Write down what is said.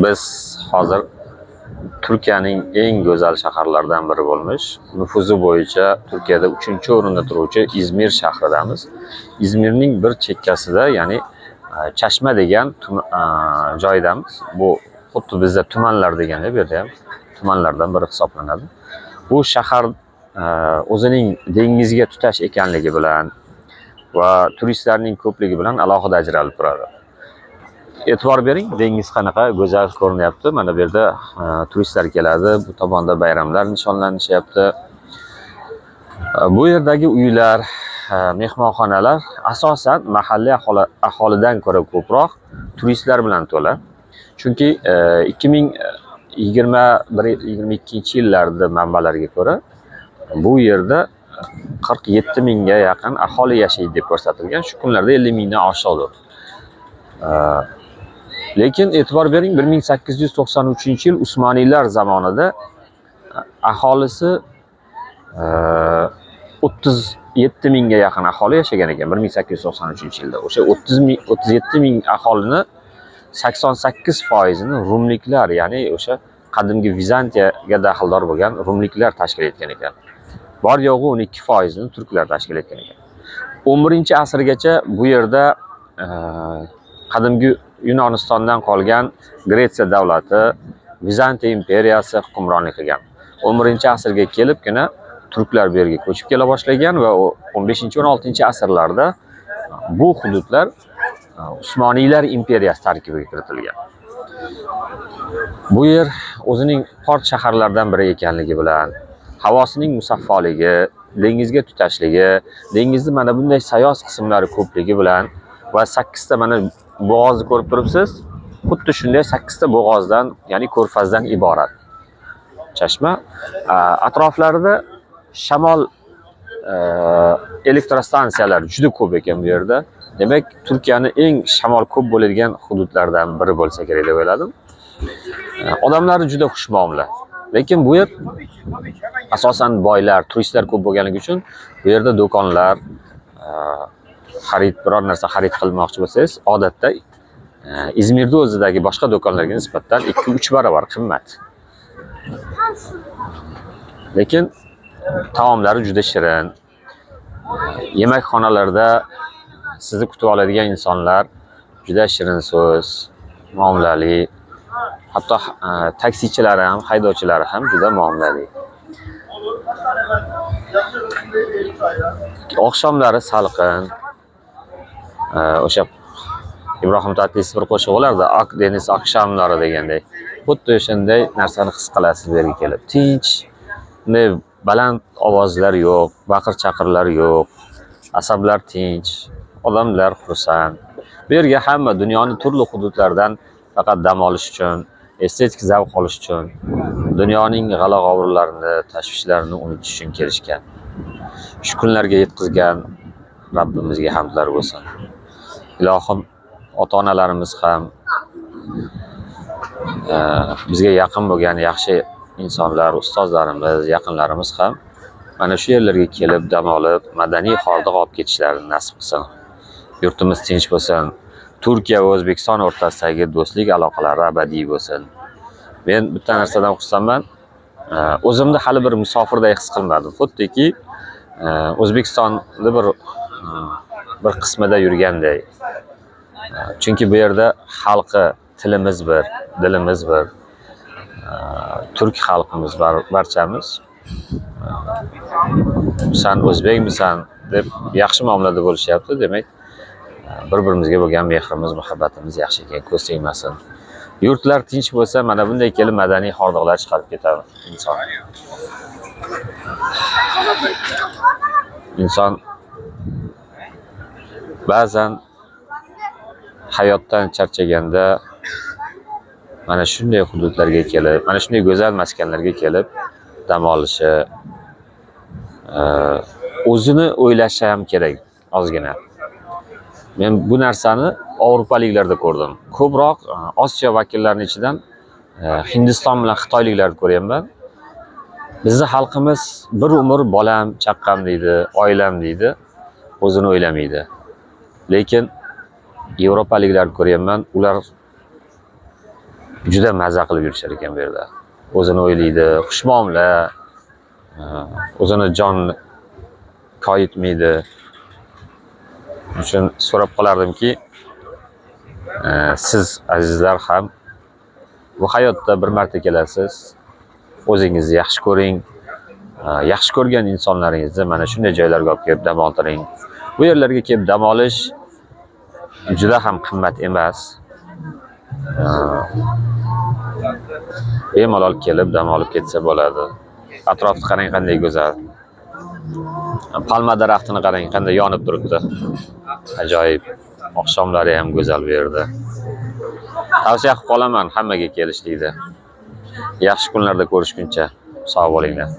Biz hozir Turkiyaning eng go'zal shaharlaridan biri bo'lmish, nufuzi bo'yicha Turkiyada 3-o'rinda turuvchi İzmir shahridamiz. İzmirning bir chekkasida, ya'ni Chashma degan joydamiz. Bu xuddi bizda tumanlar deganda, bu yerda ham tumanlardan biri hisoblanadi. Bu shahar o'zining dengizga tutash ekanligi bilan va turistlarning ko'pligi bilan alohida ajralib turadi. E'tibor bering, dengiz qanaqa go'zal ko'rinyapti. Mana bu yerda turistlar keladi, bu tomonda bayramlar nishonlanishyapti. Bu yerdagi uylar, mehmonxonalar asosan mahalliy aholidan ko'ra ko'proq turistlar bilan to'la. Chunki 2021-22 yillarda manbalarga ko'ra bu yerda 47 mingga yaqin aholi yashaydi deb ko'rsatilgan. Shu kunlarda 50 mingdan oshadi. Lekin e'tibor bering, 1893-yil Usmoniylar zamonida aholisi 37 mingga yaqin aholi yashagan ekan 1893-yilda. O'sha 37 ming aholini 88%ni rumliklar, ya'ni o'sha qadimgi Vizantiyaga daxldor bo'lgan rumliklar tashkil etgan ekan. Bor yo'g'i 12%ni turklar tashkil etgan ekan. 11-asrgacha bu yerda qadimgi Yunonistondan qolgan Gretsiya davlati, Vizantiya imperiyasi hukmronlik qilgan. 11-asrga kelibgina turklar bu yerga ko'chib kela boshlagan va 15-16-asrlarda bu hududlar Usmoniylar imperiyasi tarkibiga kiritilgan. Bu yer o'zining port shaharlaridan biri ekanligi bilan, havosining musaffoligi, dengizga tutashligi, dengizni mana bunday sayoz qismlari ko'pligi bilan va 8 ta mana bo'g'ozni ko'rib turibsiz. Xuddi shunday 8 ta bo'g'ozdan, ya'ni ko'rfazdan iborat. Chashma atroflarida shamol elektrostansiyalar juda ko'p ekan bu yerda. Demak, Turkiyaning eng shamol ko'p bo'ladigan hududlaridan biri bo'lsa kerak deb o'yladim. Odamlari juda xushmuomala. Lekin bu yer asosan boylar, turistlar ko'p bo'lganligi uchun bu yerda do'konlar, biror narsa xarid qilmoqchi bo'lsangiz, odatda İzmirda o'zidagi boshqa do'konlarga nisbatan 2-3 barobar qimmat. Lekin taomlari juda shirin. Yemekxonalarda sizni kutib oladigan insonlar juda shirin so'z, muomalali. Hatto taksichilar ham, haydovchilar ham juda muomalali. Oqshomlari salqin. O'sha Ibrohim Tatlisov bir qo'shiq bo'lardi, Oq deniz oqshomlari deganday. Xuddi o'shanday narsani his qilasiz bu yerga kelib. Tinch, baland ovozlar yo'q, baqir-chaqirlar yo'q. Asablar tinch, odamlar xursand. Bu yerga hamma dunyoning turli hududlaridan faqat dam olish uchun, estetik zavq olish uchun, dunyoning g'ala-g'ovurlarini, tashvishlarini unutish uchun kelishgan. Shu kunlarga yetkazgan Rabbimizga hamdlar bo'lsin. Ilohim, ota-onalarimiz ham, bizga yaqin bo'lgan yaxshi insonlar, ustozlarimiz, yaqinlarimiz ham mana shu yerlarga kelib, dam olib, madaniy hordiq olib ketishlarini nasib qilsin. Yurtimiz tinch bo'lsin. Turkiya va O'zbekiston o'rtasidagi do'stlik aloqalari abadiy bo'lsin. Men bitta narsadan xursandman. O'zimni hali bir musofirday his qilmadim. Xuddiki O'zbekistonda bir qismida yurganday. Chunki bu yerda xalqi, tilimiz bir, dilimiz bir. Turk xalqimiz barchamiz. Sen o'zbekmisan deb yaxshi muomalada bo'lishyapti. Demak, bir-birimizga bo'lgan mehrimiz, muhabbatimiz yaxshi ekan, ko'z tegmasin. Yurtlar tinch bo'lsa, mana bunday kelib madaniy hordiqlar chiqarib ketadi inson. Inson ba'zan hayotdan charchaganda mana shunday hududlarga kelib, mana shunday go'zal maskanlarga kelib dam olishi, o'zini o'ylashi ham kerak ozgina. Men bu narsani Avropaliklarda ko'rdim. Ko'proq Osiyo vakillarining ichidan Hindiston bilan Xitoyliklarni ko'ryapman. Bizning xalqimiz bir umr bolam, chaqqam deydi, oilam deydi, o'zini o'ylamaydi. Lekin Yevropaliklarni ko'ryapman, ular Juda maza qilib yurishar ekan bu yerda. O'zini o'ylaydi, xushmuomala, o'zini jon koyitmaydi. Shuning uchun so'rab qolardimki, siz azizlar ham bu hayotda bir marta kelasiz. O'zingizni yaxshi ko'ring. Yaxshi ko'rgan insonlaringizni mana shunday joylarga olib kelib dam oldiring. Bu yerlarga kelib dam olish juda ham qimmat emas. Bemalol kelib dam olib ketsa bo'ladi. Atrofni qarang qanday go'zal. Palma daraxtini qarang qanday yonib turibdi. Ajoyib. Oqshomlari ham go'zal bu yerda. Tavsiya qilib qolaman hammaga kelishlikni. Yaxshi kunlarda ko'rishguncha sog' bo'linglar.